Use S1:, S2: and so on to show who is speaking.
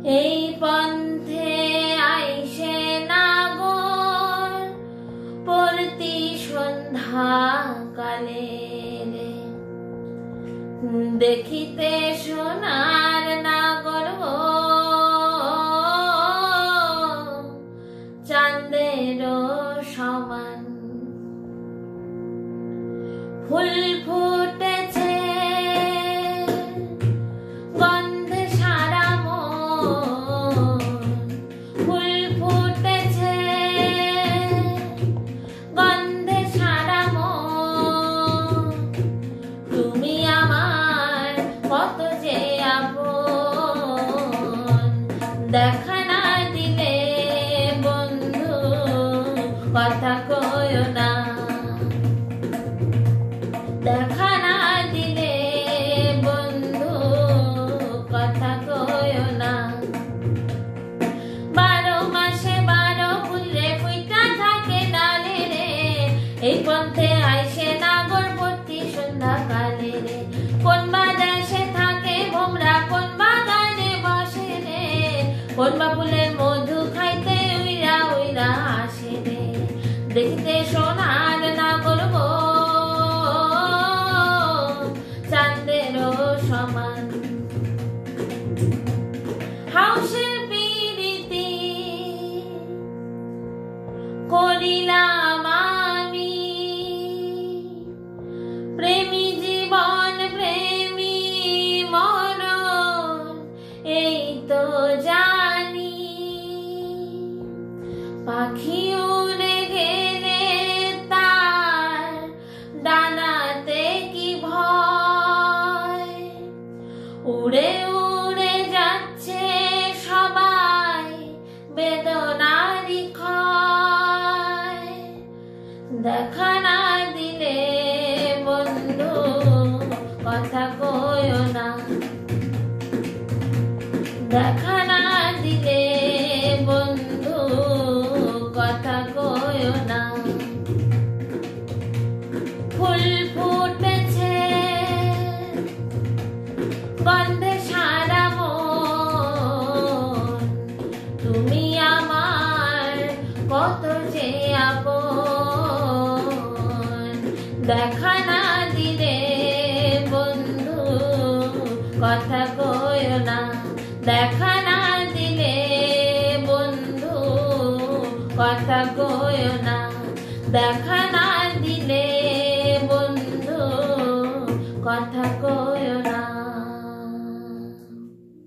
S1: এই পন্থে আইসে নাগর প্রতি সন্ধ্যা কালে দেখিতে সোনার নাগর চাঁদের সমান ফুল ফুটেছে গন্ধে সারা মন ফুল ফুটেছে গন্ধে সারা মন তুমি আমার কত যে আপন দেখা না দিলে বন্ধু কথা কইও না দেখা না দিলে বন্ধু কথা কইও না 12 মাসে 12 ফুলে ফুইটা থাকে ডালে রে এই পন্থে আইসে নাগর প্রতি সন্ধ্যা কালে রে কোন বাদেশে থাকে ভোমরা কোন বাগানে বসে রে কোন বা ফুলের মধু খাইতে উইরা উইরা আসে রে দেখতে সোনার নাগর গো চাঁদের সমান হাউসের পিরিতি করিলাম আমি প্রেমী জীবন প্রেমী মরণ এই তো জানি পাখি উড়ে গেলে তার ডানাতে কি ভয় উড়ে উড়ে যাচ্ছে সবাই বেদনারি ক্ষয় দেখা না দিলে বন্ধু কথা কইও না দেখা না দিলে বন্ধু কথা কইও না ফুল ফুটেছে গন্ধে সারা মন তুমি আমার কত যে আপন দেখা না দিলে বন্ধু কথা কইও না দেখা না দিলে বন্ধু কথা কইও না দেখা না দিলে বন্ধু কথা কইও না।